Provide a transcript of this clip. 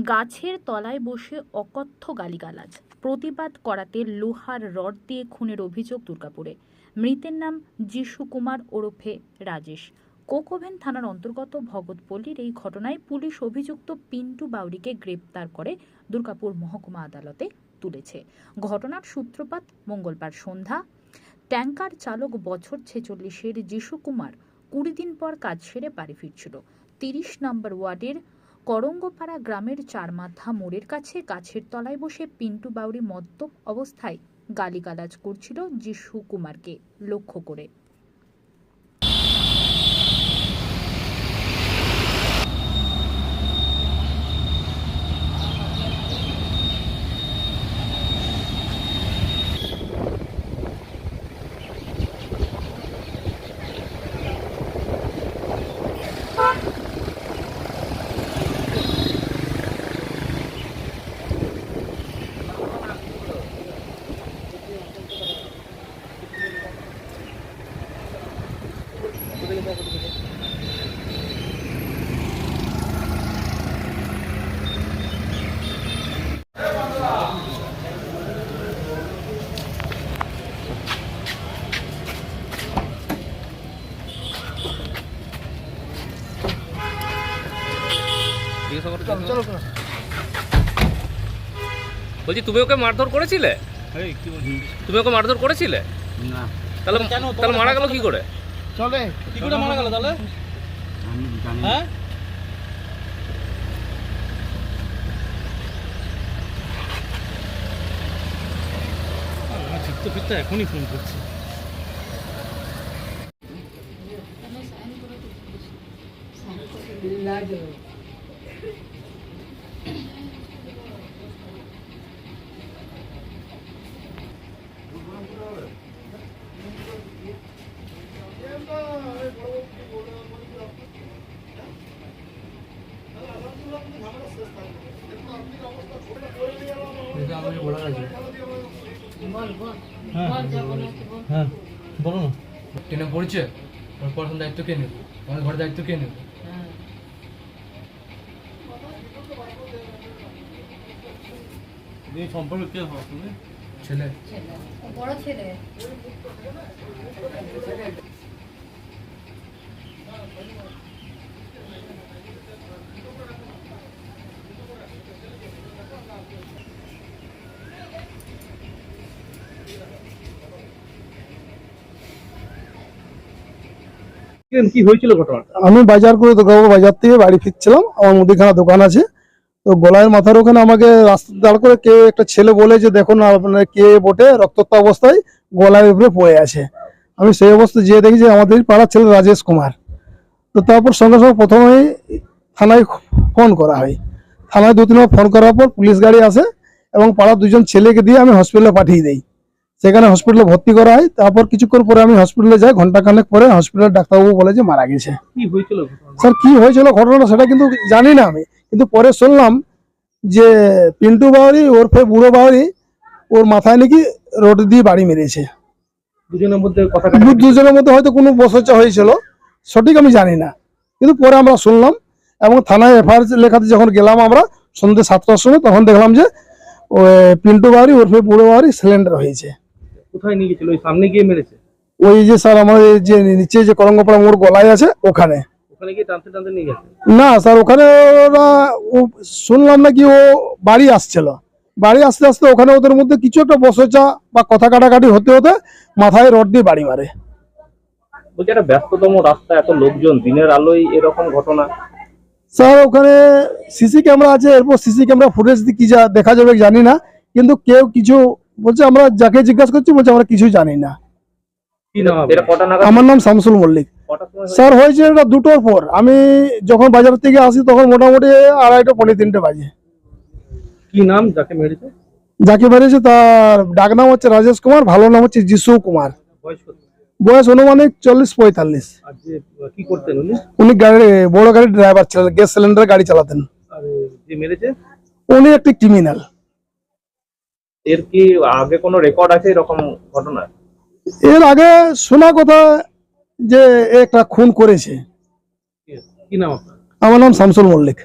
গাছের তলায় বসে অকথ্য গালিগালাজ, প্রতিবাদ করাতে লোহার রড দিয়ে খুনের অভিযোগ দুর্গাপুরে। মৃতের নাম যিশু কুমার ওরফে রাজেশ। কোকোভেন থানার অন্তর্গত ভগতপল্লীর এই ঘটনায় পুলিশ অভিযুক্ত পিন্টু বাউরিকে গ্রেপ্তার করে দুর্গাপুর মহকুমা আদালতে তুলেছে। ঘটনার সূত্রপাত মঙ্গলবার সন্ধ্যা। ট্যাঙ্কার চালক বছর 46-এর যিশু কুমার 20 দিন পর কাজ সেরে বাড়ি ফিরছিল। 30 নম্বর ওয়ার্ডের করঙ্গপাড়া গ্রামের চারমাথা মোড়ের কাছে গাছের তলায় বসে পিন্টু বাউরি মদ্যপ অবস্থায় গালিগালাজ করছিল যিশু কুমারকে লক্ষ্য করে। বলছি, তুমি ওকে মারধর করেছিলে? তুমি ওকে মারধর করেছিলে? না। তাহলে মারা গেল কি করে? চলে কি করে মারা গেল তাহলে? আমি জানি না। ফিরতে এখনই ফোন করছি। হ্যাঁ বলো না। ট্রেনে পড়ছে, আমার পড়াশোনার দায়িত্ব কে নেবে? আমার ঘরের দায়িত্ব কে নেবে? সম্পর্কে কে হবে? ছেলে, বড় ছেলে। কি হয়েছিল ঘটনা? আমি বাজার করে বাজার থেকে বাড়ি ফিরছিলাম। আমার মুদিখানা দোকান আছে, তো গলায় মাথার ওখানে আমাকে রাস্তা দাঁড় করে কে একটা ছেলে বলে যে দেখুন আপনার কে বটে রক্তাক্ত অবস্থায় গলার উপরে পড়ে আছে। আমি সেই অবস্থায় যেয়ে দেখি যে আমাদের পাড়ার ছেলে রাজেশ কুমার। তো তারপর সঙ্গে সঙ্গে প্রথমেই থানায় ফোন করা হয়। থানায় 2-3 বার ফোন করার পর পুলিশ গাড়ি আসে এবং পাড়ার 2জন ছেলেকে দিয়ে আমি হসপিটালে পাঠিয়ে দিই। সেখানে হসপিটালে ভর্তি করা হয়। তারপর কিছুক্ষণ পরে আমি হসপিটালে যাই। ঘন্টাখানেক পরে হসপিটালের ডাক্তারবাবু বলে যে মারা গেছে। কি হয়েছিল? স্যার কি হয়েছিল ঘটনাটা সেটা কিন্তু জানি না আমি, কিন্তু পরে শুনলাম যে পিন্টু বাউরি ওরফে বুড়ো বাউরি ওর মাথায় নাকি রড দিয়ে বাড়ি মেরেছে। দুজনের মধ্যে কথা দুজনের মধ্যে হয়তো কোনো বচসা হয়েছিল, সঠিক আমি জানি না, কিন্তু পরে আমরা শুনলাম। এবং থানায় এফআইআর লেখাতে যখন গেলাম আমরা সন্ধ্যে 7টার সময়, তখন দেখলাম যে ওই পিন্টু বাউরি ওরফে বুড়ো বাউরি সিলিন্ডার হয়েছে। কোথায় নিয়ে গেছিল? ওই সামনে গিয়ে মেরেছে? ওই যে স্যার আমাদের যে নিচে যে করঙ্গপাড়া মোড় গলায় আছে ওখানে। ওখানে গিয়ে টানতে টানতে নিয়ে গেছে? না স্যার, ওখানে ওরা শুনলাম নাকি ও বাড়ি আসছিল। বাড়ি আসতে আসতে ওখানে ওদের মধ্যে কিছু একটা বচসা বা কথা কাটাকাটি হতে হতে মাথায় রড দিয়ে বাড়ি মারে। বলছি, একটা ব্যস্ততম রাস্তা, এত লোকজন, দিনের আলোয় এরকম ঘটনা? স্যার ওখানে সিসি ক্যামেরা আছে, এরপর সিসি ক্যামেরা ফুটেজ কি যা দেখা যাবে জানি না, কিন্তু কেউ কিছু বলছে, আমরা যাকে জিজ্ঞাসা করছি বলছে আমরা কিছু জানি না। কি নাম? এটা কটা নাগাদ? আমার নাম শামসুল মল্লিক। স্যার হয়েছে এটা 2টোর পর। আমি যখন বাজার থেকে আসি তখন মোটামুটি 2:30 পৌনে 3টে বাজে। কি নাম যাকে মেরেছে? যাকে মেরেছে তার ডাক নাম হচ্ছে রাজেশ কুমার, ভালো নাম হচ্ছে যিশু কুমার। বয়স অনুমানিক 40-45। আর যে কি করতেন উনি? উনি গাড়ি বড় গাড়ির ড্রাইভার ছিলেন, গ্যাস সিলিন্ডার গাড়ি চালাতেন। আর যে মেরেছে উনি একটি ক্রিমিনাল। এর কি আগে কোনো রেকর্ড আছে এরকম ঘটনা? এর আগে শোনা কথা যে একটা খুন করেছে। কি নাম আপনার? আমার নাম শামসুল মল্লিক।